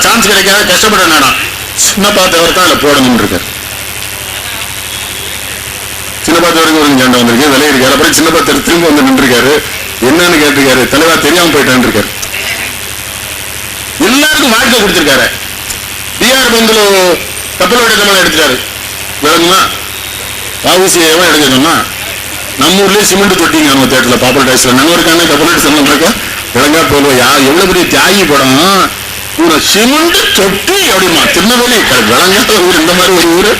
Chance கிடைக்காத கஷ்டப்பட வேண்டாம், சின்னப்பா தவிர தான் அதில் போடணும்னு இருக்காரு. சின்னப்பா தவிர ஒரு சண்டை வந்திருக்கு, விலை இருக்காரு. அப்புறம் சின்னப்பா திரும்ப வந்து நின்றுருக்காரு, என்னன்னு கேட்டிருக்காரு, தலைவா தெரியாம போயிட்டான் இருக்காரு. எல்லாருக்கும் வாழ்க்கை கொடுத்திருக்காரு. பிஆர் பந்துல கப்பலோட தமிழ் எடுத்துட்டாரு, விளங்குமா? பாவூசி எவன் எடுக்க சொன்னா, நம்ம ஊர்லயே சிமெண்ட் தொட்டிங்க நம்ம தேட்டர்ல பாப்பல் டைஸ்ல நன்னூருக்கான கப்பலோட சம்பந்தம் விளங்கா போதும். யார் எவ்வளவு பெரிய தியாகி படம், சிமெண்ட் தொட்டி அப்படிமா திருநெல்வேலி விளங்காத ஊர், இந்த மாதிரி ஒரு ஊரு.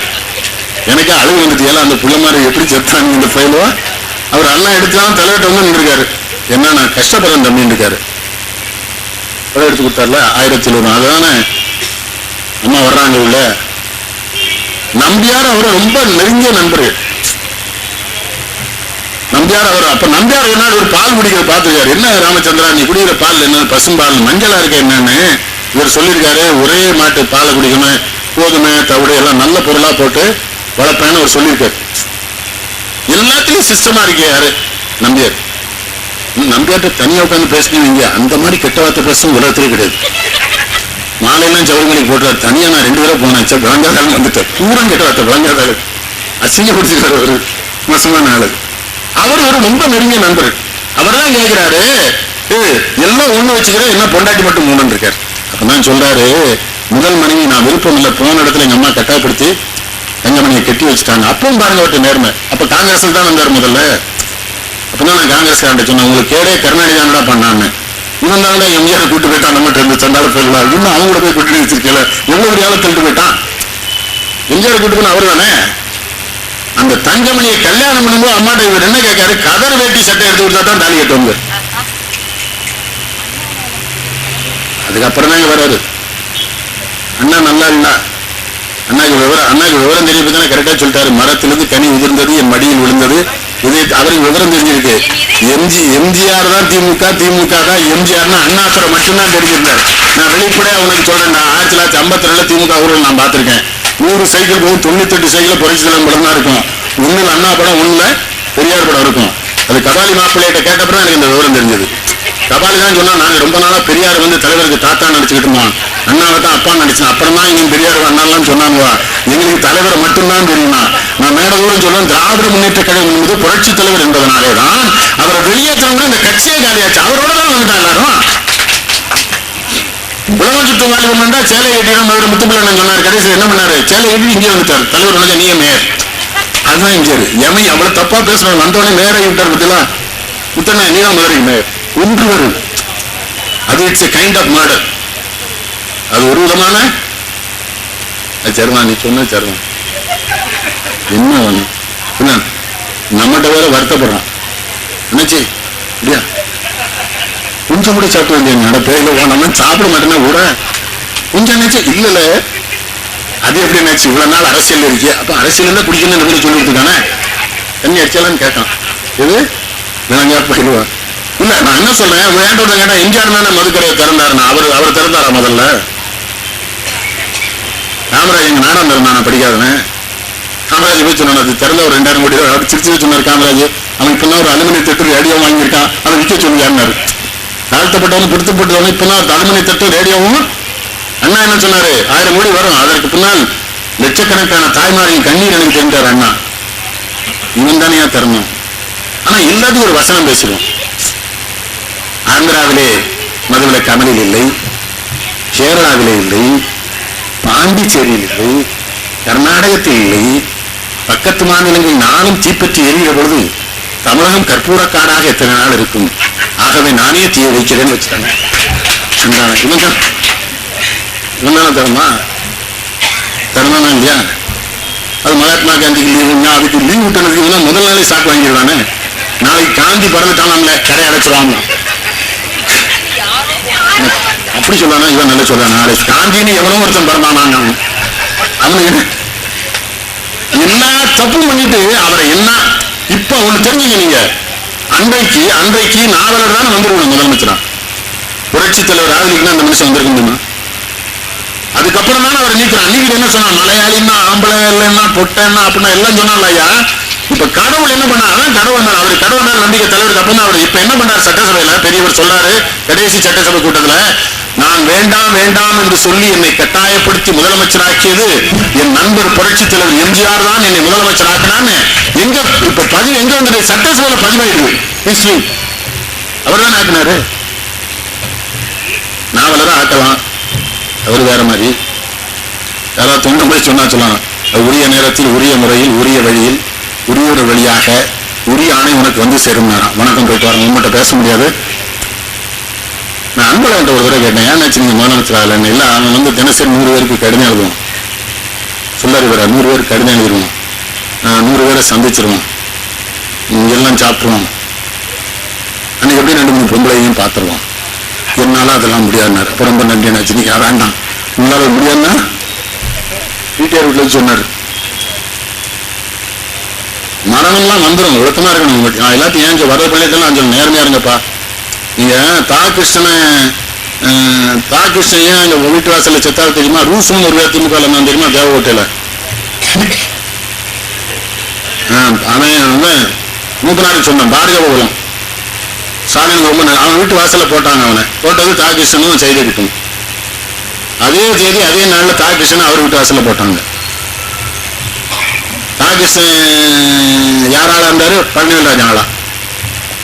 எனக்கு அழுகு வந்துட்டு, ஏன்னா அந்த புள்ள மாதிரி எப்படி செத்தாங்க இந்த ஃபைலோ. அவர் அண்ணா எடுத்தாலும் தலைவட்ட வந்து நின்றுருக்காரு, என்ன நான் கஷ்டப்படுறேன் தம்பின்னு இருக்காரு. எடுத்து கொடுத்தாருல 1700. அதுதானே அம்மா வர்றாங்க உள்ள. நம்பியார் அவரை ரொம்ப நெருங்கிய நண்பர்கள். நம்பியார் அவர் அப்ப நம்பியார் ஒரு நாள் ஒரு பால் குடிக்கிற பார்த்துருக்காரு. என்ன ராமச்சந்திரா நீ குடிக்கிற பால் என்ன பசும்பால் மஞ்சளா இருக்க என்னன்னு இவர் சொல்லியிருக்காரு. ஒரே மாட்டு பாலை குடிக்கணும், கோதுமை தவிடு எல்லாம் நல்ல பொருளா போட்டு வளர்ப்பேன்னு அவர் சொல்லியிருக்காரு. எல்லாத்துலயும் சிஸ்டமா இருக்கே யாரு? நம்பியார். நம்பியார்ட்ட தனியா உட்காந்து பேசுனீங்க, அந்த மாதிரி கெட்ட வார்த்தை பேசும் உலகத்திலே கிடையாது. மாலையெல்லாம் சவுரிமலைக்கு போட்டுறாரு, தனியா நான் 2 பேரும் போனேன், விளங்காதாலும் வந்துட்டேன். பூரா கெட்ட வார்த்தை விளங்காதாரு அசிங்கப்படுத்திருக்காரு. ஒரு மோசமான ஆளு. அவர் ஒரு ரொம்ப நெருங்கிய நண்பர். அவர் தான் கேட்கிறாரு, எல்லாம் ஒண்ணு வச்சுக்கிறேன், என்ன பொண்டாட்டி மட்டும் 3 இருக்காரு. அப்பதான் சொல்றாரு, முதல் மனைவி நான் விருப்பம் இல்லை, போன இடத்துல எங்க அம்மா கட்டாயப்படுத்தி தங்கமணியை கட்டி வச்சுட்டாங்க. அப்பவும் பாருங்க அவர்கிட்ட நேர்மை. அப்ப காங்கிரஸ்ல தான் வந்தார் முதல்ல. அப்பதான் நான் காங்கிரஸ் காண்ட சொன்னேன், உங்களுக்கு கேடே கருணாநிதி தானடா பண்ணான்னு. இவன் தானே எம்ஜிஆர் கூட்டு போயிட்டான், நம்ம 2 சண்டால போயிடலாம், இன்னும் அவங்க கூட போய் கூட்டி வச்சிருக்கல, எவ்வளவு ஆளை தள்ளிட்டு போயிட்டான். எம்ஜிஆர் கூட்டு போன அவரு தானே. அந்த தங்கமணியை கல்யாணம் பண்ணும்போது அம்மாட்ட இவர் என்ன கேட்காரு, கதர் வேட்டி சட்டை எடுத்து கொடுத்தா தான் தாலி கட்டுவாங்க. அதுக்கப்புறம் தான் வராரு, அண்ணா நல்லா இல்ல, அண்ணாக்கு விவரம் தெரிய தானே கரெக்டா சொல்லிட்டாரு. மரத்திலிருந்து கனி உதிர்ந்தது, என் மடியில் விழுந்தது. இது அவருக்கு விவரம் தெரிஞ்சிருக்கு. எம்ஜிஆர் தான் திமுக, திமுக தான் எம்ஜிஆர்னா அண்ணாசுரை மட்டும்தான் தெரிஞ்சிருந்தார். நான் வெளிப்படையா அவனுக்கு சொல்றேன், 1952 திமுக ஊரில் நான் பார்த்திருக்கேன். 100 சைக்கிள் போகும், 98 சைக்கிள் புரட்சி தலைவர் படம் தான் இருக்கும். 1 அண்ணா படம், 1 பெரியார் படம் இருக்கும். அது கபாலி மாப்பிள்ளையிட்ட கேட்டப்பறம் எனக்கு இந்த விவரம் தெரிஞ்சது. கபாலி தான் சொன்னா, நாங்க ரொம்ப நாளா பெரியார் வந்து தலைவருக்கு தாத்தா நினைச்சுக்கிட்டு இருந்தோம், அண்ணாவை தான் அப்பா நினைச்சேன், அப்புறம் தான் இவங்க பெரியார் அண்ணாலாம் சொன்னாங்க, எங்களுக்கு தலைவரை மட்டும்தான் தெரியுமா. நான் மேட தூரம் சொல்லுவேன், திராவிட முன்னேற்ற கழகம் என்பது புரட்சி தலைவர் என்பதனாலே தான் அவரை வெளியேற்றவங்க இந்த கட்சியே காலியாச்சு. அவரோட தான் வந்துட்டான் எல்லாரும். உலகம் சுற்று வாலிபம் சேலை கட்டினா மதுரை முத்துப்பிள்ளை சொன்னார். கடைசி என்ன பண்ணாரு, சேலை கட்டி இங்கே வந்துட்டார். தலைவர் வந்து நீங்க மேயர், அதுதான் எம்ஜிஆர். எமை அவ்வளவு தப்பா பேசுறோம், வந்தோடனே மேயரை விட்டார் பத்திலாம். முத்தண்ணா நீதான் மதுரைக்கு மேயர் ஒன்று வரும். அது it's a kind of murder. அது ஒரு விதமான சர்மா. நீ சொன்ன சர்மா என்ன நம்மகிட்ட வேற வருத்தப்படுறான் நினைச்சு இல்லையா? கொஞ்சம் கூட சாப்பிட வேண்டிய நடப்பே இல்லை, நம்ம சாப்பிட மாட்டேன்னா கூட கொஞ்சம் நினைச்சு இல்ல. அது எப்படி நினைச்சு இவ்வளவு நாள் அரசியல் இருக்கு, அப்ப அரசியல் தான் குடிக்கணும்னு சொல்லிட்டுருக்கானே, தண்ணி அடிச்சாலான்னு கேட்டான். இது விளங்கா போயிடுவான். இல்ல நான் என்ன சொல்றேன், வேண்டோட கேட்டா எம்ஜிஆர் தானே மதுக்கரையை திறந்தாருன்னா அவர் திறந்தாரா முதல்ல? காமராஜ் எங்க நாடாம் திறந்தான படிக்காதவன். காமராஜ் போய் சொன்னான், அது திறந்த ஒரு 2000 கோடி ரூபாய் சிரிச்சு சொன்னார் காமராஜ். அவன் இப்பதான் ஒரு அலுமினிய தட்டு ரேடியோ வாங்கியிருக்கான், அதை விற்க சொல்லுவாரு. தாழ்த்தப்பட்டவன் பிடித்தப்பட்டவன் இப்பதான் அலுமினிய தட்டு ரேடியோவும். அண்ணா என்ன சொன்னாரு, 1000 கோடி வரும், அதற்கு பின்னால் லட்சக்கணக்கான தாய்மாரின் கண்ணீர் எனக்கு தெரிஞ்சார் அண்ணா. இவன் தானே திறனும். ஆனா எல்லாத்தையும் ஒரு வசனம் பேசிடுவோம். ஆந்திராவிலே மதுவிலக்கு அமலில் இல்லை, கேரளாவிலே இல்லை, பாண்டிச்சேரியில் இல்லை, கர்நாடகத்தில் இல்லை, பக்கத்து மாநிலங்கள் நானும் தீப்பற்றி எரிகிற பொழுது தமிழகம் கற்பூர காடாக எத்தனை நாள் இருக்கும், ஆகவே நானே தீய வைக்கிறேன்னு வச்சுட்டாங்க. இவன் தானே தருமா தருமானா இல்லையா? அது மகாத்மா காந்திக்கு லீவு, அதுக்கு லீவ் விட்டதுக்கு முதல் நாளே சாக்கு வாங்கிடுவானே. நாளைக்கு காந்தி பிறந்துட்டானாம்ல, கரை அடைச்சிருவாங்க அப்படி சொல்றானா? இவன் நல்லா சொல்றான், நாளைக்கு காந்தின்னு எவனோ ஒருத்தன் பிறந்தானாங்க. அவனுக்கு எல்லா தப்பும் பண்ணிட்டு அவரை என்ன இப்ப ஒண்ணு தெரிஞ்சுங்க நீங்க, அன்றைக்கு நாவலர் தானே வந்துருக்கணும் முதலமைச்சரா. புரட்சி தலைவர் ராஜலிங்கன்னா அந்த மனுஷன் வந்திருக்கணுமா? அதுக்கப்புறம் தானே அவர் நீக்கிறான். அன்னைக்கு என்ன சொன்னா, மலையாளின்னா ஆம்பளை இல்லைன்னா பொட்டன்னா அப்படின்னா எல்லாம் சொன்னால ஐயா. இப்ப கடவுள் என்ன பண்ணா, கடவுள் அவர் கடவுள் நம்பிக்கை தலைவருக்கு அப்பதான் அவர் இப்ப என்ன பண்றாரு சட்டசபையில பெரியவர் சொல்றாரு கடைசி சட்டசபை கூட்டத்துல, நான் வேண்டாம் வேண்டாம் என்று சொல்லி என்னை கட்டாயப்படுத்தி முதலமைச்சராக்கியது என் நண்பர் புரட்சி தலைவர் எம்ஜிஆர் தான் என்னை முதலமைச்சராக்கினான்னு எங்க இப்ப பதிவு எங்க வந்து சட்டசபையில பதிவாயிடுது ஹிஸ்டரி. அவர் தான் ஆக்கினாரு. நாவலரை ஆக்கலாம், அவர் வேற மாதிரி யாராவது தொண்டு போய் சொன்னா சொல்லலாம். உரிய நேரத்தில் உரிய முறையில் உரிய வழியில் உரிய வழியாக உரிய ஆணை உனக்கு வந்து சேரும். வணக்கம் போயிட்டு வரேன், உங்கள்கிட்ட பேச முடியாது. நான் அன்பழகன் ஒரு தடவை கேட்டேன், ஏன் நீங்க முதலமைச்சர் ஆகலன்னு. இல்லை, அவன் வந்து தினசரி 100 பேருக்கு கடிதம் எழுதுவோம் சொல்லாரு வர 100 பேருக்கு கடிதம் எழுதிடுவோம், 100 பேரை சந்திச்சிருவோம், எல்லாம் சாப்பிட்டுருவோம், அன்னைக்கு எப்படி 2-3 பொம்பளையும் பார்த்துருவோம். என்னால அதெல்லாம் முடியாதுனாரு. அப்ப ரொம்ப நன்றி என்னாச்சு, நீங்க வேண்டாம் உங்களால முடியாதுன்னா வீட்டியார் வீட்டில் சொன்னார். மரணம்லாம் வந்துடும், ஒழுக்கமா இருக்கணும் உங்களுக்கு. நான் எல்லாத்தையும் ஏன் வர பிள்ளைகள்லாம் சொல்ல நேர்மையா இருங்கப்பா. நீங்க தாகிருஷ்ணன் எங்க வீட்டு வாசல்ல செத்தாலும் தெரியுமா? ரூசும் ஒரு பேர் திமுக தெரியுமா? தேவ ஹோட்டல அவன் மூப்பனாருக்கு சொன்னான், பாரதியாபுரம் ஸ்டாலின் ரொம்ப அவன் வீட்டு வாசல்ல போட்டாங்க. அவனை போட்டது தாகிருஷ்ணனும் செய்தி இருக்கும். அதே தேதி அதே நாள்ல தாகிருஷ்ணன் அவர் வீட்டு வாசல்ல போட்டாங்க. தாகிருஷ்ணன் யாரால இருந்தாரு? பழனிவேல்ராஜன் ஆளா.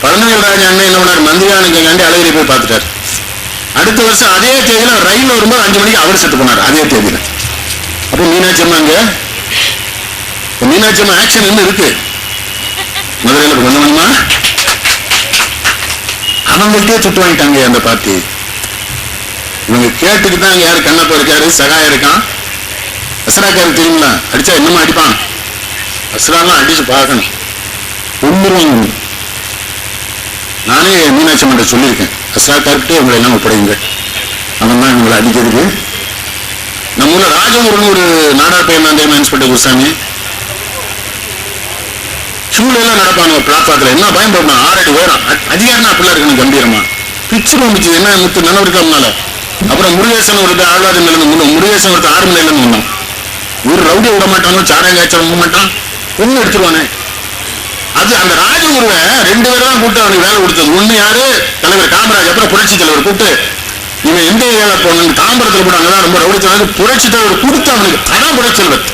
பழனிவேல்ராஜன் அண்ணன் என்ன பண்ணாரு? மந்திரியானுக்காண்டி அழகிரி போய் பார்த்துட்டாரு. அடுத்த வருஷம் அதே தேதியில ரயில் வரும்போது 5 மணிக்கு அவர் செத்து போனார் அதே தேதியில. அப்ப மீனாட்சி அம்மா அங்க மீனாட்சி அம்மா ஆக்ஷன் என்ன இருக்கு மதுரையில கொஞ்சம் கொஞ்சமா அவங்கள்ட்டே சுட்டு வாங்கிட்டாங்க அந்த பார்ட்டி. இவங்க கேட்டுக்கு தான் யாரு கண்ணப்ப இருக்காரு, சகாயம் இருக்கான், அஸ்ராக்காரு தெரியுங்களா? அடிச்சா என்னமா அடிப்பான்? அஸ்ராலாம் அடிச்சு பார்க்கணும், ஒன்றுவாங்க. நானே மீனாட்சி அம்மன் சொல்லியிருக்கேன், அஸ்ராக்கார்கிட்டே உங்களை எல்லாம் ஒப்படைங்க, அவன் தான் இவங்களை அடிக்கிறதுக்கு. நம்ம ஊர்ல ராஜமுருன்னு ஒரு நாடார் பையன் தான் தெரியுமா? இன்ஸ்பெக்டர் குருசாமி சூழல எல்லாம் நடப்பானுங்க பிளாட்பாத்துல. என்ன பயன்படணும்? 6 அடி உயரம், அதிகாரம் அப்படிலாம் இருக்கணும் கம்பீரமா. பிச்சு வந்துச்சு என்ன முத்து நினைவுக்காமனால. அப்புறம் முருகேசன் ஒரு ஆழ்வாரி நிலைமை முன்னும், முருகேசன் ஒரு 6 மணி நிலைமை முன்னும். ஒரு ரவுடி விட மாட்டானோ, சாராயம் காய்ச்சல் விட மாட்டான், ஒண்ணு எடுத்துருவானே. அது அந்த ராஜகுருவை 2 பேர் தான் கூப்பிட்டு அவனுக்கு வேலை கொடுத்தது. ஒண்ணு யாரு? தலைவர் காமராஜ், அப்புறம் புரட்சி தலைவர் கூப்பிட்டு இவன் எந்த ஏரியாவில் போன தாம்பரத்தில் கூட அங்கதான் ரொம்ப ரவுடி தலைவர் புரட்சி தலைவர் கொடுத்து அவனுக்கு. அதான் புரட்சி தலைவர்.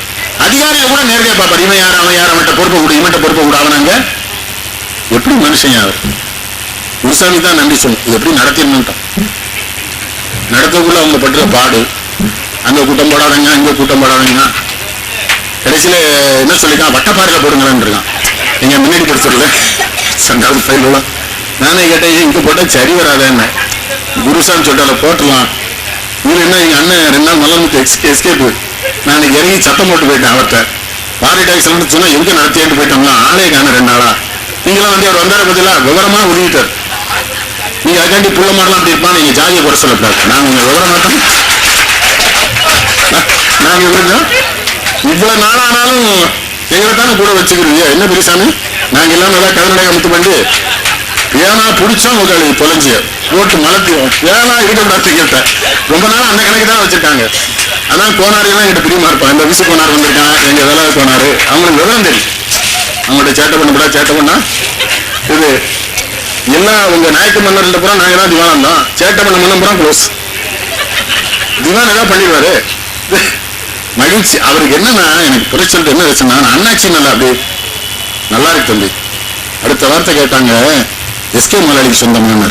அதிகாரியை கூட நேரடியா பார்ப்பார், இவன் யார் அவன் யார், அவன்கிட்ட பொறுப்பை கூட இவன்கிட்ட பொறுப்பை கூட. அவனாங்க எப்படி மனுஷன் யார்? குருசாமி தான் நன்றி சொல்லணும், இது எப்படி நடத்திடணும்ட்டான். நடத்தக்குள்ள அவங்க படுற பாடு, அங்க கூட்டம் போடாதங்க இங்க கூட்டம் போடாதங்கன்னா கடைசியில என்ன சொல்லிருக்கான்? வட்டப்பாறையில போடுங்களான்னு இருக்கான். நீங்க முன்னாடி படிச்சிடல சண்டாவது ஃபைல். நானே கேட்டேன், இங்க போட்டா சரி வராதேன்னு. குருசாமி சொல்லிட்டால போட்டலாம். இவரு என்ன, எங்க அண்ணன் 2 நாள் மலர்ந்து எஸ்கேப்பு. நான் இறங்கி சத்தம் போட்டு போயிட்டேன் அவர்கிட்ட. பாரி டாக்ஸ் சொன்னா எதுக்கு நடத்திட்டு போயிட்டோம்னா ஆளே காண 2 நாளா. நீங்களாம் வந்து அவர் வந்தார பதிலா விவரமா உதவிட்டார். நீங்க அதுக்காண்டி புள்ள மாடலாம் அப்படி இருப்பான், நீங்க ஜாதியை குறை சொல்லக்கூடாது. நாங்க உங்க விவரம் மாட்டோம். நாங்க இவ்வளவு நாளானாலும் எங்களை தானே கூட வச்சுக்கிறீங்க. என்ன பெரியசாமி, நாங்க எல்லாம் நல்லா கதனடை அமுத்து பண்ணி பேனா பிடிச்சோம் உங்களுக்கு தொலைஞ்சிய போட்டு மலர்த்தியோம். பேனா இருக்கக்கூடாது கேட்டேன். ரொம்ப நாள் அந்த கணக்கு தான் வச்சிருக்காங்க. அதான் கோனாரியெல்லாம் எங்கிட்ட பிரியமா இருப்பான். இந்த விசு கோனார் வந்திருக்கான், எங்க வேலை கோனாரு, அவங்களுக்கு விவரம் தெரியும். அவங்கள்ட்ட சேட்டை பண்ணக்கூடா, சேட்டை பண்ணா இது எல்லாம் உங்க நாயக்க மன்னர்கிட்ட பூரா நாங்க தான் திவானம் தான். சேட்டை பண்ண மன்னம் பூரா க்ளோஸ். திவான் ஏதாவது பண்ணிடுவாரு. மகிழ்ச்சி அவருக்கு. என்னன்னா எனக்கு புரட்சிட்டு என்ன வச்சுன்னா, அண்ணாச்சி நல்லா அப்படி நல்லா இருக்கு தம்பி. அடுத்த வார்த்தை கேட்டாங்க, எஸ்கே முதலாளிக்கு சொந்தமான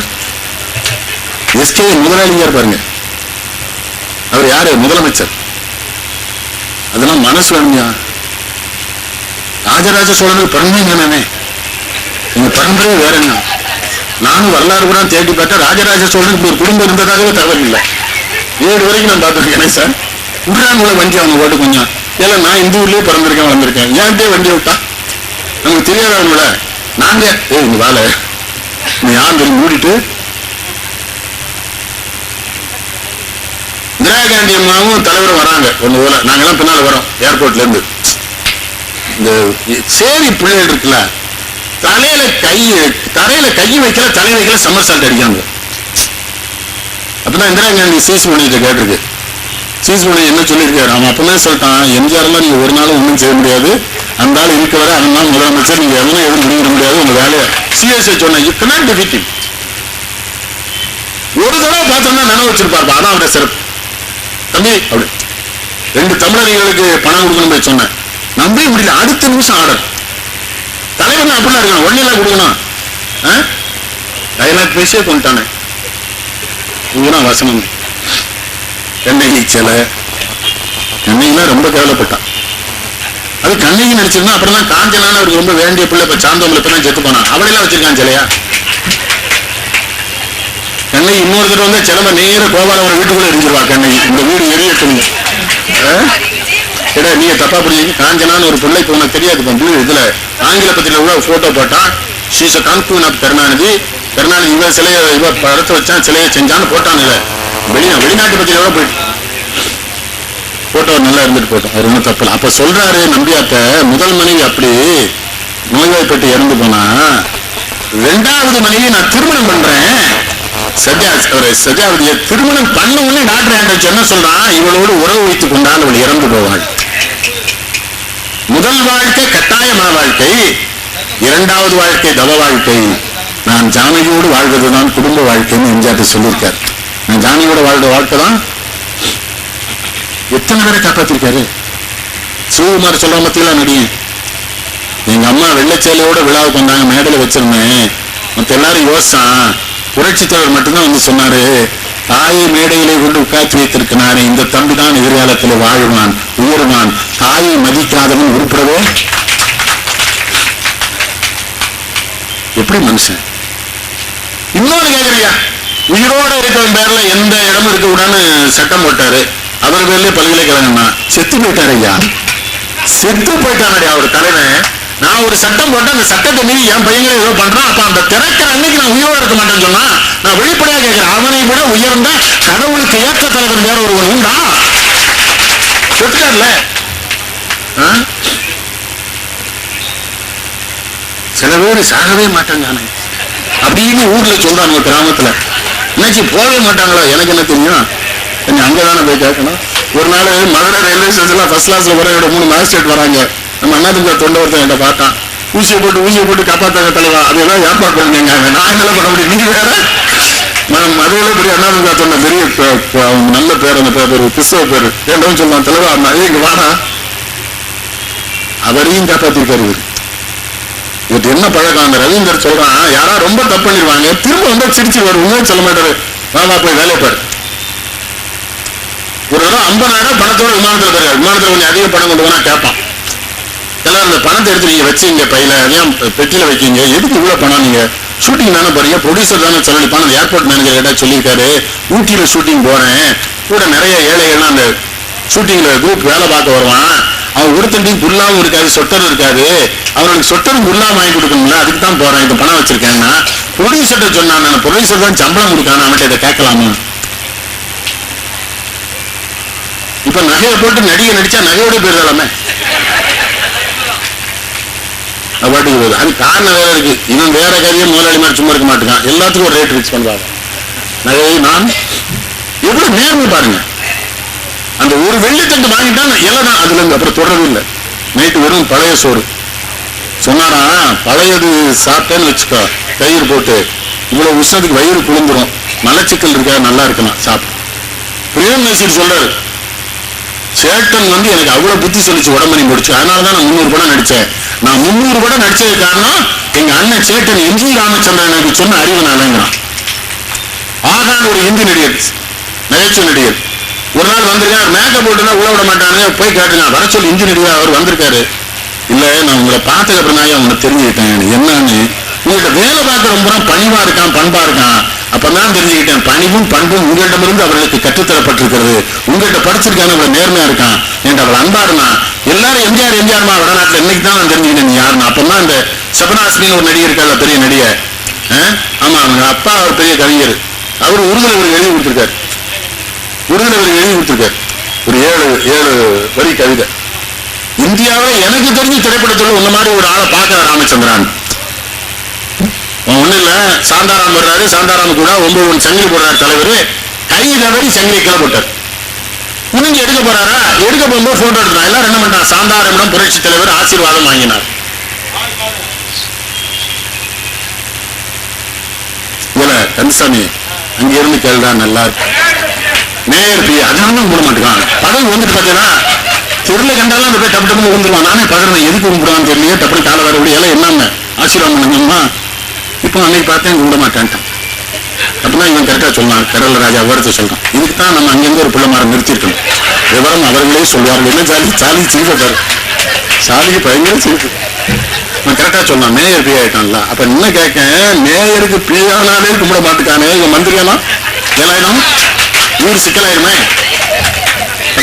எஸ்கே முதலாளியார் பாருங்க. அவர் யாரு? முதலமைச்சர். அதெல்லாம் மனசு வேணுமையா? ராஜராஜ சோழனுக்கு பரம்பரை தானே, எங்க பரம்பரையே வேற என்ன. நானும் வரலாறு கூட தேடி பார்த்தா ராஜராஜ சோழனுக்கு ஒரு குடும்பம் இருந்ததாகவே தகவல் இல்லை. 7 வரைக்கும் நான் பார்த்துருக்கேன் சார். உட்ரான்ல வண்டி அவங்க ஓட்டு கொஞ்சம் ஏன்னா நான் இந்த ஊர்லயே பிறந்திருக்கேன் வளர்ந்துருக்கேன். ஏன்ட்டே வண்டி விட்டா நமக்கு தெரியாதவங்கள நாங்க இந்த வேலை நீ யார் சொல்லி மூடிட்டு இந்திரா காந்தி அம்மாவும் தலைவரும் வராங்க ஒண்ணு போல. நாங்கெல்லாம் பின்னால வரோம் ஏர்போர்ட்ல இருந்து. இந்த சேரி பிள்ளைகள் இருக்குல்ல, தரையில கை வைக்கல, தலை வைக்கல, சம்மர் சால்ட் அடிக்காங்க. அப்பதான் இந்திரா காந்தி சீஸ் பண்ணிட்டு கேட்டிருக்கு. சீஸ் பண்ணி என்ன சொல்லியிருக்காரு? அவன் அப்பதான் சொல்லிட்டான், எம்ஜிஆர் எல்லாம் நீங்க ஒரு நாளும் ஒன்றும் செய்ய முடியாது, அந்த ஆள் இருக்க வரை அவன் முதலமைச்சர், நீங்க எதுவும் எதுவும் முடிவிட முடியாது, உங்க வேலையை சிஎஸ்ஐ சொன்ன யூ cannot defeat him. ஒரு தடவை பார்த்தோம்னா நினைவு வச்சிருப்பாரு, அதான் அவருடைய சிறப்பு. தம்பி அப்படி 2 தமிழர்களுக்கு பணம் கொடுக்கணும் போய் சொன்னேன், நம்பவே முடியல. அடுத்த நிமிஷம் ஆர்டர். தலைவன் அப்படிலாம் இருக்கணும், ஒன்னிலாம் கொடுக்கணும். டைலாக் பேசியே கொண்டுட்டானே, இதுதான் வசனம். கண்ணகி சிலை, கண்ணகிலாம் ரொம்ப கேவலப்பட்டான். அது கண்ணகி நடிச்சிருந்தா அப்புறம் தான் காஞ்சனான அவருக்கு ரொம்ப வேண்டிய பிள்ளை, இப்ப சாந்தோம்பல இப்பதான் செத்து போனான், அவளையெல்லாம் வச்சிருக்கான் சிலையா. கண்ணகி இன்னொரு தடவை வந்து சிலம்ப நேர கோபாலவரை வீட்டுக்குள்ள எரிஞ்சிருவா. கண்ணகி இந்த வீடு எரியட்டும். நீங்க தப்பா புரியுங்க. காஞ்சனான்னு ஒரு பிள்ளை இப்ப உனக்கு தெரியாது. இதுல ஆங்கில பத்திரிகை கூட போட்டோ போட்டான். She's a conclusion of Karunanidhi. Karunanidhi இவ சிலையை இவ படத்தை வச்சான், சிலையை செஞ்சான்னு போட்டானுங்க. வெளிநாட்டு பத்திரிகை போயிட்டு போட்டோ நல்லா இருந்துட்டு போட்டோம், அது ஒன்றும் தப்பு இல்லை. அப்ப சொல்றாரு நம்பியாத்த, முதல் மனைவி அப்படி நோய்வாய்ப்பட்டு இறந்து போனா, 2வது மனைவி நான் திருமணம் பண்றேன். சத்யாவதியை திருமணம் பண்ண உடனே டாக்டர் என்கிட்ட என்ன சொல்றான், இவளோடு உறவு வைத்துக் கொண்டால் அவள் இறந்து போவாள். முதல் வாழ்க்கை கட்டாயமான வாழ்க்கை, 2வது வாழ்க்கை தவ வாழ்க்கை. நான் ஜானகியோடு வாழ்வதுதான் குடும்ப வாழ்க்கைன்னு எம்ஜிஆர் சொல்லியிருக்காரு. நான் ஜானகியோட வாழ்ற வாழ்க்கை தான் எத்தனை பேரை காப்பாத்திருக்காரு. சிவகுமார் சொல்ற மத்தியெல்லாம் நடிகன். எங்க அம்மா வெள்ளச்சேலையோட விழாவுக்கு வந்தாங்க, மேடையில வச்சிருந்தேன். மத்த எல்லாரும் யோசிச்சான், புரட்சி தலைவர் மட்டும்தான் வந்து சொன்னாரு, தாயை மேடையிலே கொண்டு உட்கார்த்தி வைத்திருக்கிறாரு, இந்த தம்பி தான் எதிர்காலத்தில் வாழ்வான் உயர்வான், தாயை மதிக்காதவன் உருப்படவே. எப்படி மனுஷன். இன்னொரு கேக்குறியா, உயிரோட இருக்கவன் பேர்ல எந்த இடமும் இருக்க கூடாதுன்னு சட்டம் போட்டாரு. அவர் பேர்லயே பல்கலைக்கழகம்னா செத்து போயிட்டாரு ஐயா, செத்து போயிட்டானே அவர் தலைவன். நான் ஒரு சட்டம் போட்டேன், அந்த சட்டத்தை மீறி என் பையங்களை ஏதோ பண்றான், அப்ப அந்த திறக்கிற அன்னைக்கு நான் உயிரோட இருக்க மாட்டேன்னு சொன்னா, நான் வெளிப்படையா கேட்கிறேன், அவனை விட உயர்ந்த கடவுளுக்கு ஏற்ற தலைவர் வேற ஒருவன் உண்டா? செத்துட்டார்ல. சில பேர் சாகவே மாட்டாங்க அப்படின்னு ஊர்ல சொல்றாங்க கிராமத்துல. என்னாச்சு போகவே மாட்டாங்களா? எனக்கு என்ன தெரியும், அங்கதானே போய் கேட்கணும். ஒரு நாள் மதுரை ரயில்வே ஸ்டேஷன்ல ஃபர்ஸ்ட் கிளாஸ்ல வர 3 மேஜிஸ்ட்ரேட் வராங்க. நம்ம அண்ணாதிமுக தொண்டை ஒருத்தன் என்கிட்ட பார்த்தான், ஊசியை போட்டு காப்பாத்தாங்க தலைவா, அதெல்லாம் ஏற்பாடு பண்ணுங்க. நான் என்ன பண்ண முடியும், நீங்க வேற. மதுரையில பெரிய அண்ணாதிமுக தொண்டை, பெரிய நல்ல பேர், அந்த பேர் கிறிஸ்தவ பேரு, ஏன்னு சொல்லலாம் தலைவா, இங்க வாடா. அவரையும் காப்பாத்திருக்காரு. இது என்ன பழக்கம், அந்த ரவீந்தர் சொல்றான், யாரா ரொம்ப தப்பு பண்ணிடுவாங்க, திரும்ப வந்து சிரிச்சு வருவாங்க, சொல்ல மாட்டாரு, வாமா போய் வேலையை பாரு. ஒரு தடவை 50,000 பணத்தோட விமானத்துல போயிருக்காரு. விமானத்துல கொஞ்சம் அதிக பணம் கொண்டு போனா கேட்பான், எல்லாம் அந்த பணத்தை எடுத்து நீங்க வச்சுங்க பையில, ஏன் பெட்டியில வைக்கீங்க, எதுக்கு இவ்வளவு பணம், நீங்க ஷூட்டிங் தானே போறீங்க, ப்ரொடியூசர் தானே செலவழிப்பான். அந்த ஏர்போர்ட் மேனேஜர் கிட்ட சொல்லியிருக்காரு, ஊட்டியில ஷூட்டிங் போறேன், கூட நிறைய ஏழைகள்லாம் அந்த ஷூட்டிங்ல குரூப் வேலை பார்க்க வருவான், அவன் ஒருத்தண்டி புல்லாவும் இருக்காது, சொட்டரும் இருக்காது, அவனுக்கு சொட்டரும் புல்லாவும் வாங்கி கொடுக்கணும்ல, அதுக்கு தான் போறேன், இந்த பணம் வச்சிருக்கேன்னா. ப்ரொடியூசர்கிட்ட சொன்னான், ப்ரொடியூசர் தான் சம்பளம் கொடுக்கான, அவன்கிட்ட இதை கேட்கலாமா? இப்ப நகையை போட்டு நடிகை நடிச்சா நகையோட போயிருந்தாலுமே பாட்டுக்கு. அது காரணம் வேற இருக்கு. இவன் வேற கதையை முதலாளி மாதிரி சும்மா இருக்க மாட்டேங்கான், எல்லாத்துக்கும் ஒரு ரேட் ஃபிக்ஸ் பண்ணுவாங்க. நகையை நான் எவ்வளவு நேர்மை பாருங்க. அந்த ஒரு வெள்ளித்தட்டு வாங்கிட்டான் எல்லாம், அதுல இருந்து அப்புறம் தொடரவே இல்லை. நைட்டு வெறும் பழைய சோறு சொன்னாரா, பழையது சாப்பிட்டேன்னு வச்சுக்கோ, தயிர் போட்டு இவ்வளவு உஷ்ணத்துக்கு வயிறு குளிந்துரும், மலச்சிக்கல் இருக்கா, நல்லா இருக்கணும் சாப்பிட்டு. பிரேம் நசீர் சொல்றாரு, சேட்டன் வந்து எனக்கு அவ்வளவு புத்தி சொல்லிச்சு, உடம்பு முடிச்சு, அதனாலதான் நான் 300 படம் நடிச்சேன். நான் 300 படம் நடிச்சது காரணம் எங்க அண்ணன் சேட்டன் எம்.ஜி. ராமச்சந்திரன் எனக்கு சொன்ன அறிவுனாலங்கிறான். ஆகான் ஒரு இந்தி நடிகர், நகைச்சுவை நடிகர். ஒரு நாள் வந்திருக்காரு, மேக்கப் போட்டுனா உள்ள விட மாட்டாங்க, போய் கேட்டுனா வர சொல்லி இந்தி நடிகர் அவர் வந்திருக்காரு. இல்ல நான் உங்களை பார்த்ததுக்கு அப்புறம் தான் உங்களை தெரிஞ்சுக்கிட்டேன், என்னன்னு உங்கள்கிட்ட வேலை பார்க்க ரொம்ப பணிவா இருக்கான், பண்பா இருக்கான். அப்பதான் தெரிஞ்சுக்கிட்டேன், பணிவும் பண்பும் உங்களிடமிருந்து அவர்களுக்கு கற்றுத்தரப்பட்டிருக்கிறது. உங்கள்கிட்ட படிச்சிருக்கான அவளை நேர்மையா இருக்கான் என்று அவள் அன்பா இருந்தான். எல்லாரும் எம்ஜிஆர்மா வடநாட்டுல இன்னைக்கு தான் நான் தெரிஞ்சுக்கிட்டேன் நீ யாருன்னு. அப்பதான் அந்த சபனாசினின்னு ஒரு நடிகர் இருக்காங்க, பெரிய நடிகர். ஆமா, அவங்க அப்பா அவர் பெரிய கவிஞர். அவர் உருதுல ஒரு எழுதி கொடுத்திருக்காரு, ஒரு 7 வரி கவிதை. இந்தியாவில் எனக்கு தெரிஞ்ச திரைப்படத்துல உன்ன மாதிரி ஒரு ஆளை பார்க்கல ராமச்சந்திரன். ஒண்ணு இல்ல, சாந்தாராம் வர்றாரு, சாந்தாராம் கூட 9 சங்கிலி போடுறாரு தலைவர், கை தவறி சங்கிலி கீழே போட்டார். குனிஞ்சு எடுக்க போறாரா, எடுக்க போகும்போது போட்டோ எடுத்தான். எல்லாரும் என்ன பண்றான், சாந்தாரமிடம் புரட்சி தலைவர் ஆசீர்வாதம் வாங்கினார். இதுல கந்தசாமி அங்க இருந்து கேள்தான் நல்லா இருக்கும். மேயர் பி அதனால மூட மாட்டேங்கான். பதவி வந்துட்டு பாத்தீங்கன்னா தெருல கண்டாலும் அந்த போய் டப்பு டப்பு விழுந்துருவான். நானே பதறேன், எதுக்கு கும்பிடுவான்னு தெரியலையே, டப்புனு காலை வர முடியல, என்னன்னு ஆசீர்வாதம் பண்ணுங்கம்மா. இப்போ அன்னைக்கு பார்த்தேன் விட மாட்டேன்ட்டான். அப்படின்னா இவன் கரெக்டா சொன்னான். கடவுள் ராஜா விவரத்தை சொல்றான். இதுக்கு தான் நம்ம அங்கிருந்து ஒரு பிள்ளை மாற நிறுத்திருக்கணும். விவரம் அவர்களே சொல்வார்கள். என்ன சாலி சிரிப்பாரு, சாலிக்கு பயங்கர சிரிப்பு. நான் கரெக்டா சொன்னான். மேயர் பி ஆயிட்டான்ல. அப்ப என்ன கேட்க, மேயருக்கு பி ஆனாலே கும்பிட மாட்டுக்கானே, இவன் மந்திரியாலாம் ஏலாயிடும், ஊர் சிக்கலாயிருமே.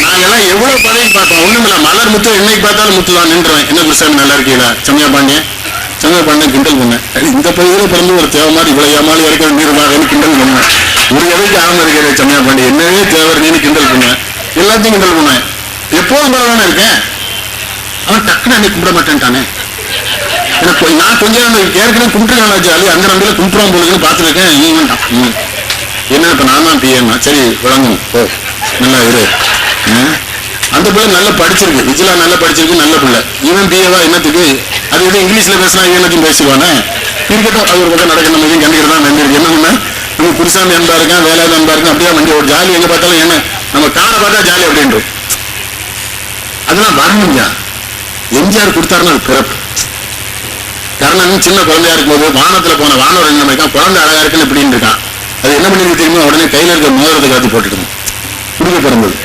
நாங்கெல்லாம் எவ்வளவு பதவி பார்த்தோம். ஒண்ணுமில்ல, மலர் முத்து என்னைக்கு பார்த்தாலும் முத்துதான் நின்றுவேன். என்ன குருசாமி நல்லா இருக்கீங்களா, சமயா பாண்டியன் கிண்டல் பண்ணேன். இந்த பகுதியில பிறந்து ஒரு தேவை மாதிரி இவ்வளவு ஏமாளி வரைக்கும் நீர்வாகன்னு கிண்டல் பண்ணேன். ஒரு எதைக்கு ஆரம்பம் இருக்கிற சமயா பாண்டியன் என்னவே தேவர் நீனு கிண்டல் பண்ணேன். எல்லாத்தையும் கிண்டல் பண்ணேன். எப்போதும் பரவாயில்ல இருக்கேன். அவன் டக்குன்னு அன்னைக்கு கும்பிட மாட்டேன்ட்டானே. எனக்கு நான் கொஞ்சம் ஏற்கனவே கும்பிட்டுருக்கான் ஜாலி, அந்த நம்பில கும்பிடுவான் போலுன்னு பார்த்துருக்கேன். நீ வேண்டாம் என்ன இப்ப நான் தான் பிஏன்னா சரி விளங்கும் ஓ நல்லா இரு. அந்த பிள்ளை நல்லா படிச்சிருக்கு, விஜிலா நல்லா படிச்சிருக்கு, நல்ல பிள்ளை. இவன் பிஏவா என்னத்துக்கு, அது எதுவும் இங்கிலீஷ்ல பேசினா இவனத்தையும் பேசிடுவானே. இருக்கட்டும், அது ஒரு பக்கம் நடக்க, நம்ம இதையும் கண்டிக்கிறதா நம்பிருக்கு. என்ன பண்ண நம்ம குருசாமி அன்பா இருக்கேன், வேலையாத அன்பா இருக்கேன், அப்படியே வண்டி ஒரு ஜாலி எங்க பார்த்தாலும் என்ன நம்ம காரை பார்த்தா ஜாலி அப்படின்ட்டு அதெல்லாம் வரணுங்க. எம்ஜிஆர் கொடுத்தாருன்னு அது பிறப்பு. கர்ணன் சின்ன குழந்தையா இருக்கும்போது வானத்துல போன வானவர் என்ன இருக்கான், குழந்தை அழகா இருக்குன்னு இப்படின்னு இருக்கான். அது என்ன பண்ணிருக்கு தெரியுமா, உடனே கையில இருக்க மோதிரத்தை காத்தி போட்டுக்கணும் குடுக்க பிறந்தது.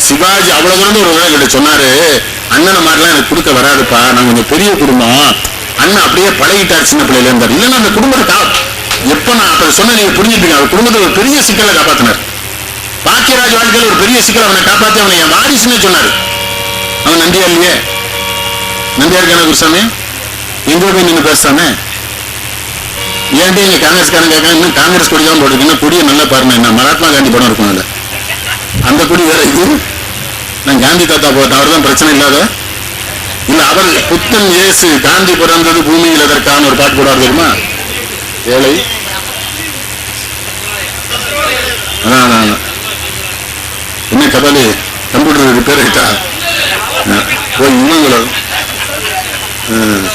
சிவாஜி அவ்வளவு தூரம் ஒரு வேலை கிட்ட சொன்னாரு, அண்ணனை மாதிரிலாம் எனக்கு கொடுக்க வராதுப்பா, நான் கொஞ்சம் பெரிய குடும்பம், அண்ணன் அப்படியே பழகிட்டாரு சின்ன பிள்ளையில இருந்தாரு. இல்லைன்னா அந்த குடும்பத்தை எப்ப நான் அப்ப சொன்ன நீங்க புரிஞ்சுட்டீங்க. அவர் குடும்பத்தை ஒரு பெரிய சிக்கலை காப்பாத்தினார். பாக்கியராஜ் வாழ்க்கையில் ஒரு பெரிய சிக்கலை அவனை காப்பாத்தி அவனை என் வாரிசுன்னு சொன்னாரு. அவன் நந்தியா இல்லையே, நந்தியா இருக்கான குருசாமி எங்க போய் நீங்க பேசாமே ஏன்டி இங்க காங்கிரஸ்காரன் கேட்க, இன்னும் காங்கிரஸ் கொடி தான் போட்டுருக்கு, இன்னும் கொடியை நல்லா பாருங்க, என்ன மகாத்மா காந்தி படம் இருக்கும் அதுல, அந்த கொடி வேற இது. நான் காந்தி தாத்தா போட்டேன், அவர் தான் பிரச்சனை இல்லாத இல்ல. அவர் புத்தன் இயேசு காந்தி பிறந்தது பூமியில் எதற்கான ஒரு பாட்டு போடுவார் தெரியுமா, ஏழை அதான் என்ன கபாலி கம்ப்யூட்டர் ரிப்பேர் ஆயிட்டா போய் இன்னும்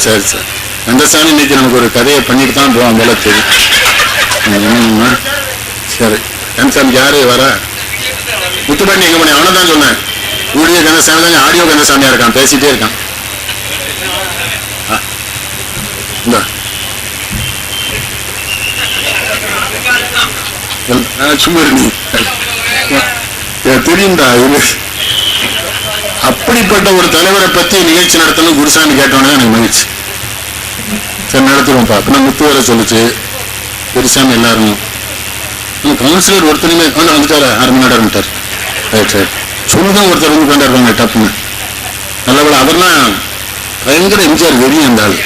சரி சரி கந்தசாமி இன்னைக்கு நமக்கு ஒரு கதையை பண்ணிட்டு தான் போவான் போல தெரியும். சரி கந்தசாமிக்கு யாரு வர முத்துப்பாண்டி எங்க பண்ணி அவனை தான் சொன்னேன். வீடியோ கந்தசாமி தான், ஆடியோ கந்தசாமியா இருக்கான், பேசிட்டே இருக்கான். சும்மா தெரியும்டா இது. அப்படிப்பட்ட ஒரு தலைவரை பத்தி நிகழ்ச்சி நடத்தணும் குருசாமி கேட்டோன்னே எனக்கு மகிழ்ச்சி. சரி நடத்துவோம் பார்க்கணும். முத்து வேற சொல்லிச்சு குருசாமி எல்லாரும். நம்ம கவுன்சிலர் ஒருத்தருமே வந்துட்டாரு, 6 மணி நேரம் ஆரம்பிட்டார். ரைட் ரைட் சொல்லுதான் ஒருத்தர் வந்து கொண்டாடுறாங்க டப்புன்னு. நல்லவேளை அவர்லாம் பயங்கர எம்ஜிஆர் வெறியும் அந்த ஆள்.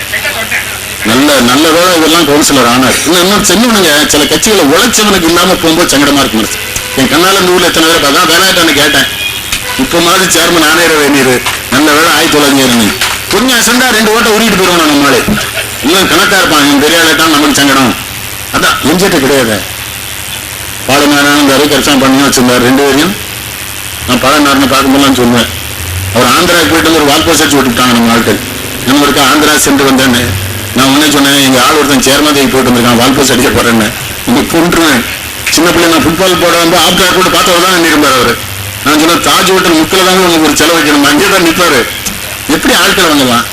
நல்ல வேலை இதெல்லாம் கவுன்சிலர் ஆனார். இன்னும் சென்னவனுங்க சில கட்சிகளை உழைச்சவனுக்கு இல்லாம போகும்போது சங்கடமா இருக்கு மனசு. என் கண்ணால இந்த ஊர்ல எத்தனை பேர் அதான் வேலையாட்டான்னு கேட்டேன். இப்ப மாதிரி சேர்மன் ஆணையர வேணீர் நல்ல வேலை 1900 கொஞ்சம் அசண்டா 2 ஓட்டை உருகிட்டு போயிருவான் நம்மளே. இன்னும் கணக்கா இருப்பான், என் பெரிய ஆளைத்தான் நமக்கு சங்கடம். அதான் எம்ஜிஆர்ட்ட கிடையாது. பாலநாராயணன் கரிசனம் பண்ணி வச்சிருந்தார் 2 பேரையும். நான் பாலநாராயணன் பார்க்கும்போதுலாம் சொல்லுவேன். அவர் ஆந்திராவுக்கு போயிட்டு ஒரு வால்போஸ் அடிச்சு விட்டுட்டாங்க நம்ம ஆட்கள். நம்ம இருக்க ஆந்திரா சென்று வந்தேன்னு நான் உடனே சொன்னேன், எங்க ஆள் ஒருத்தன் சேர்மந்தைக்கு போயிட்டு வந்திருக்கான், வால்போஸ் அடிக்க போறேன்னு. உங்களுக்கு கொண்டுருவேன். சின்ன பிள்ளை நான் ஃபுட்பால் போட வந்து ஆப்டர் கூட பார்த்தவர் தான் நிரும்பார் அவரு. நான் சொன்ன தாஜ் ஹோட்டல் முக்கில் தாங்க உங்களுக்கு ஒரு செலவு வைக்கணும், அங்கே தான் நிற்பாரு. எப்படி ஆட்கள் வாங்கலாம்,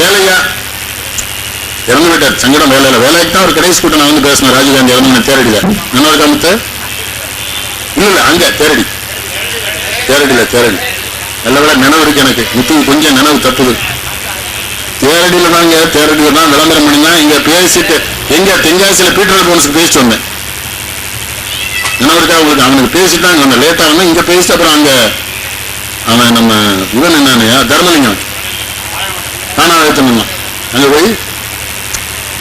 வேலையா இறந்து விட்டார். சங்கடம் வேலையில வேலைக்கு தான் ஒரு கடைசி கூட்டம் நான் வந்து பேசினேன். ராஜீவ்காந்தி இறந்து தேரடியில நல்லா இருக்காமத்த இல்ல அங்க தேரடி நல்ல வேலை நினைவு இருக்கு எனக்கு. முத்துக்கு கொஞ்சம் நினைவு தப்புது. தேரடியில தாங்க, தேரடியில தான் விளம்பரம் பண்ணினா இங்க பேசிட்டு எங்க தென்காசியில பீட்டர் போன்ஸுக்கு பேசிட்டு வந்தேன். நினைவு இருக்கா உங்களுக்கு? அவனுக்கு பேசிட்டாங்க அந்த லேட்டா வந்து இங்க பேசிட்டு அப்புறம் அங்க அவன் நம்ம இவன் என்னன்னு தர்மலிங்கம் தானாக அங்க போய்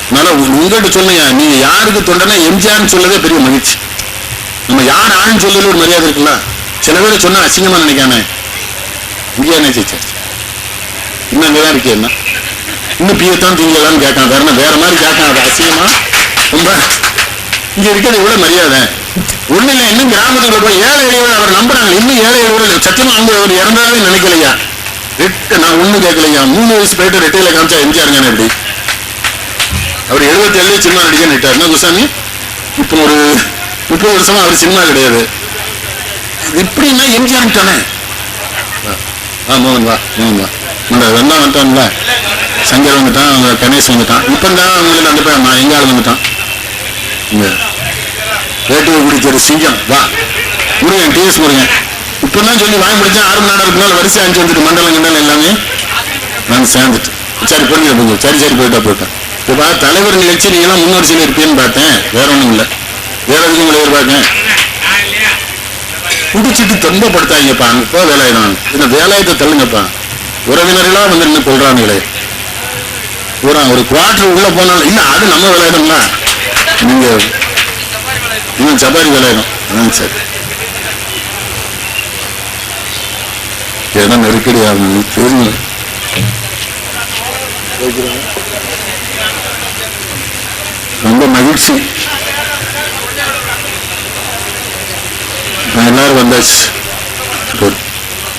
அதனால உங்கள்கிட்ட சொன்னியா, நீங்க யாருக்கு தொண்டனா எம்ஜிஆர்னு சொல்லவே பெரிய மகிழ்ச்சி. நம்ம யார் ஆணுன்னு சொல்லல ஒரு மரியாதை இருக்குல்ல. சில பேர் சொன்னா அசிங்கமா நினைக்கானே, இங்கேயா நினைச்சு இன்னும் அங்கதான் இருக்கே, என்ன இன்னும் பியத்தான் தீங்கலான்னு கேட்கான். வேற மாதிரி கேட்கான், அது அசிங்கமா ரொம்ப. இங்க இருக்கிறது இவ்வளவு மரியாதை ஒண்ணு இல்ல, இன்னும் கிராமத்துக்குள்ள போய் ஏழை எளியவர் அவர் நம்புறாங்க. இன்னும் ஏழை எளியவர் சத்தியமா அவங்க அவர் இறந்தாவே நினைக்கலையா. நான் ஒண்ணு கேட்கலையா, 3 வயசு போயிட்டு ரெட்டையில காமிச்சா எம்ஜிஆருங்க எப்படி அவர் 77 சினிமா நடிக்க நிட்டார். என்ன குசாமி, இப்போ ஒரு 30 வருஷமா அவர் சினிமா கிடையாது. எப்படின்னா எம்ஜிஆர் தானே. மோகன் வா, மோகன் வா, வெள்ளம் வந்துட்டான்ல, சங்கர் வந்துட்டான், அவங்க கணேஷ் வந்துட்டான். இப்ப தான் அவங்களுக்கு அந்த பையன் எங்க ஆள் வந்துட்டான். வேட்டுவை பிடிச்ச சிங்கம் வா முருகன், டிஎஸ் முருகன். இப்பதான் சொல்லி வாங்கி முடிச்சேன். 6 மணி நேரம் இருக்குனால வரிசை அஞ்சு வந்துட்டு மண்டலம் கிண்டலம் எல்லாமே நான் சேர்ந்துட்டு சரி புரிஞ்சு சரி சரி போயிட்டா போயிட்டேன். இப்ப தலைவர் நிகழ்ச்சி நீங்களாம் முன்னோரிசையில் இருப்பேன்னு பார்த்தேன். வேற ஒண்ணும் இல்லை, வேற எதுவும் உங்களை எதிர்பார்க்கேன். குடிச்சிட்டு தொன்பப்படுத்தாங்கப்பா, அங்கப்பா வேலாயுதம். இந்த வேலாயத்தை தள்ளுங்கப்பா. உறவினர்களா வந்து இன்னும் கொள்றானுங்களே. ஒரு குவார்டர் உள்ள போனாலும் இல்ல, அது நம்ம வேலாயுதம்னா நீங்க இன்னும் சபாரி வேலாயுதம். சரி, இடம் நெருக்கடி ஆகும் தெரியும். ரொம்ப மகிழ்ச்சி. எல்லாரும் வந்தாச்சு.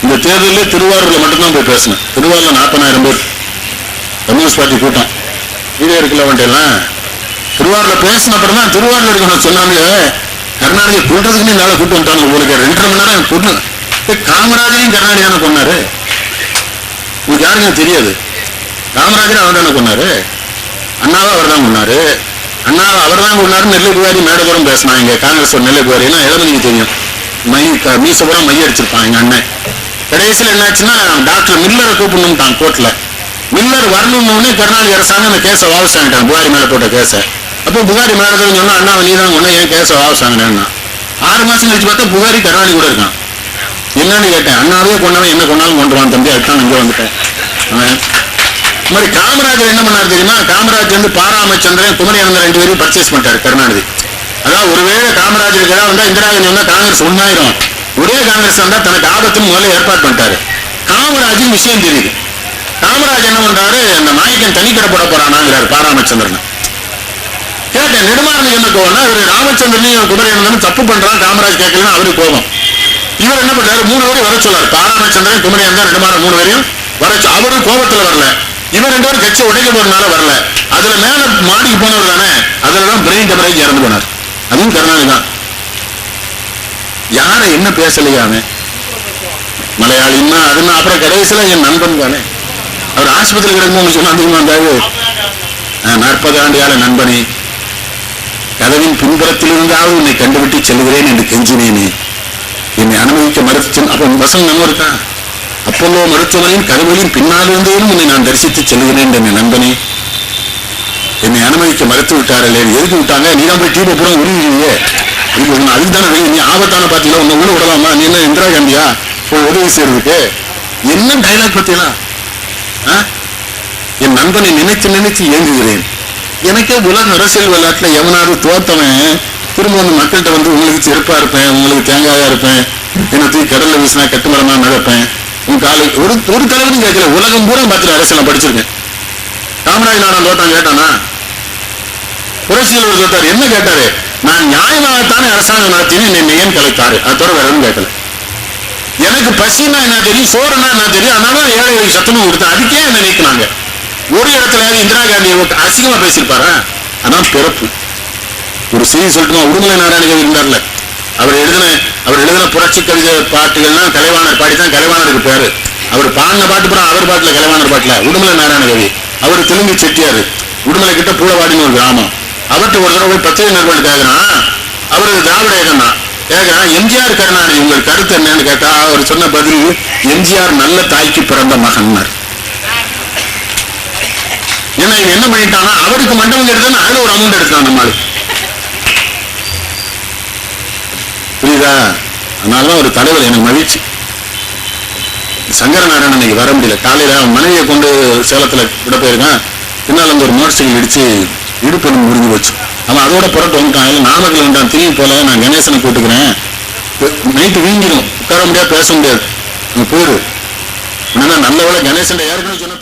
இந்த தேர்தலில் திருவாரூர்ல மட்டும்தான் போய் பேசினேன். திருவாரூர்ல 40,000 பேர் கம்யூனிஸ்ட் பார்ட்டி கூட்டம். வீடியோ இருக்குல்ல வந்துட்டெல்லாம். திருவாரூர்ல பேசின அப்புறம் தான் திருவாரூர் இருக்கணும் சொன்னாங்க. கருணாநிதி கூட்டத்துக்குன்னு என்னால கூட்டு வந்துட்டாங்க. உங்களுக்கு 2.5 மணி நேரம் கூட்டு. காமராஜரையும் கருணாநிதி கொண்டாரு. உங்களுக்கு யாருங்க தெரியாது. காமராஜர் அவர் தானே கொண்டாரு, அண்ணாவை அவர் தான் கொண்டாரு. அண்ணாவை அவர் தான் கொண்டாரு. நெல்லை குவாரி மேடபுரம் பேசினாங்க. காங்கிரஸ் நெல்லை குவாரி எல்லாம் இளமதிக்கு தெரியும். மீசபுரம் மைய அடிச்சிருப்பான் எங்க அண்ணன். கடைசியில் என்னாச்சுன்னா டாக்டர் மில்லரை கூப்பிடணும்ட்டான் கோர்ட்ல. மில்லர் வரணும்னு கருணாநிதி அரசாங்கம் அந்த கேஸை வாபஸ் வாங்கிட்டான், புகாரி மேல போட்ட கேஸை. அப்போ புகாரி மேடத்துல சொன்னா அண்ணாவை நீ தான் கொண்டா, ஏன் கேஸை வாபஸ் வாங்கினேன்னா 6 மாசம் கழிச்சு பார்த்தா புகாரி கருணாநிதி கூட இருக்கான். என்னன்னு கேட்டேன். அண்ணாவே கொண்டவன் என்ன கொண்டாலும் கொண்டுவான் தம்பி, அதுதான் இங்கே வந்துட்டேன். இந்த மாதிரி காமராஜர் என்ன பண்ணாரு தெரியுமா? காமராஜர் வந்து பாராமச்சந்திரன் குமரியானந்தன் 2 பேரையும் பர்ச்சேஸ் பண்ணிட்டாரு கருணாநிதி. அதாவது ஒருவேளை காமராஜருக்கு ஏதாவது வந்தா இந்திரா காந்தி வந்தா காங்கிரஸ் ஒன்னாயிரும், ஒரே காங்கிரஸ் வந்தா தனக்கு ஆபத்துன்னு முதல்ல ஏற்பாடு பண்ணிட்டாரு. காமராஜர் விஷயம் தெரியுது. காமராஜ் என்ன பண்றாரு, அந்த நாயக்கன் தனிக்கடை போட போறானாங்கிறாரு பாராமச்சந்திரன். கேட்டேன் நெடுமாறன் என்ன கோவம்னா, இவரு ராமச்சந்திரனையும் குமரியானந்தனும் தப்பு பண்றான். காமராஜ் கேட்கலன்னா அவரு கோபம். இவர் என்ன பண்றாரு, 3 பேரும் வர சொல்லார். பாராமச்சந்திரன் குமரியானந்தன் நெடுமாறன் 3 பேரையும் வர. அவரும் கோபத்துல வரல. இவர் 2 பேரும் கட்சி உடைக்க போறதுனால வரல. அதுல மேல மாடிக்கு போனவர் தானே, அதுலதான் பிரெயின் டெமரேஜ் இறந்து போனார். அதுவும் கருணாநிதி தான். யாரை என்ன பேசலையானே மலையாளின்னா அதுன்னா. அப்புறம் கடைசியில என் நண்பன் தானே, அவர் ஆஸ்பத்திரி கிடக்கும் சொன்னா அதிகமா இருந்தாரு. 40 ஆண்டு கால நண்பனே, கதவின் பின்புறத்தில் இருந்தாவது உன்னை கண்டுவிட்டு செல்கிறேன் என்று கெஞ்சினேனே, என்னை அனுமதிக்க மறுத்து. அப்ப வசம் நம்ம இருக்கா, அப்பல்லோ மருத்துவமனையின் கதவுகளின் பின்னாலிருந்தேனும் உன்னை நான் தரிசித்து செல்கிறேன் என்ற நண்பனே, என்னை அனுமதிக்க மறுத்து விட்டார்களே. எதுக்கு விட்டாங்க? நீ தான் போய் டீப்பை பூரா உருவிடுவீங்க, அதுக்கு தானே நீ ஆபத்தான பாத்தீங்களா, உன்னை உள்ள விடலாமா? நீ என்ன இந்திரா காந்தியா உதவி செய்யறதுக்கு? என்ன டைலாக் பத்தியெல்லாம். என் நண்பனை நினைச்சு நினைச்சு இயங்குகிறேன். எனக்கே உலக அரசியல் விளையாட்டுல எவனாவது தோத்தவன் திரும்ப வந்து மக்கள்கிட்ட வந்து உங்களுக்கு செருப்பா இருப்பேன், உங்களுக்கு தேங்காயா இருப்பேன், என்ன தூக்கி கடல்ல வீசினா கட்டுமரமா நடப்பேன், உங்க காலை ஒரு தலைவரும் கேட்கல. உலகம் பூரா பார்த்துட்டு அரசியல் படிச்சிருக்கேன். காமராஜ் நானும் தோட்டம் கேட்டானா? புரட்சியில் தோட்டாரு. என்ன கேட்டாரு? நான் நியாயமாகத்தானே அரசாங்கம் நடத்தினேன், என்னை ஏன் கலைத்தாரு? அதோட வேற எதுவும் கேட்கல. எனக்கு பசின்னா என்ன தெரியும், சோறுனா என்ன தெரியும், அதனால ஏழைகளுக்கு சத்தமும் கொடுத்தேன். அதுக்கே என்ன நீக்கினாங்க. ஒரு இடத்துல இந்திரா காந்தி அசிங்கமா பேசியிருப்பாரா? அதான் பிறப்பு. ஒரு செய்தி சொல்லட்டுமா? உடுமலை நாராயணகவி இருந்தார்ல, அவர் எழுதின புரட்சி கவிதை பாட்டுகள்லாம் கலைவாணர் பாடித்தான் கலைவாணருக்கு பேரு. அவர் பாடின பாட்டு புறம் அவர் பாட்டுல கலைவாணர் பாட்டுல உடுமலை நாராயணகவி. அவர் தெலுங்கு செட்டியாரு. உடுமலை கிட்ட பூலவாடின்னு ஒரு கிராமம். அவர்கிட்ட ஒரு தடவை போய் பத்திரிகை நிறுவனம் கேட்கிறான். அவரு திராவிட இயக்கம் தான் கேட்கிறான். எம்ஜிஆர் கருணாநிதி உங்கள் கருத்து என்னன்னு கேட்டா அவர் சொன்ன பதில், எம்ஜிஆர் நல்ல தாய்க்கு பிறந்த மகன். ஏன்னா இவன் என்ன பண்ணிட்டானா, அவருக்கு மண்டபம் எடுத்தான்னு அதுல ஒரு அமௌண்ட் எடுத்தான் நம்மளு. புரியுதா? அதனாலதான் ஒரு தலைவர் எனக்கு மகிழ்ச்சி. சங்கரநாராயணன் இன்னைக்கு வர முடியல. காலையில அவன் மனைவியை கொண்டு சேலத்துல விட போயிருக்கான். பின்னால் அந்த ஒரு மோட்டர் சைக்கிள் இடிச்சு இடுப்பு முடிஞ்சு வச்சு அவன் அதோட புறட்டு வந்துட்டான். இல்லை நாமக்கல் வந்துட்டான். திரும்பி போல நான் கணேசனை கூட்டுக்கிறேன். நைட்டு வீங்கிடும், உட்கார முடியாது, பேச முடியாது, போயிடு. நல்ல வேலை கணேசன் ஏற்கனவே சொன்ன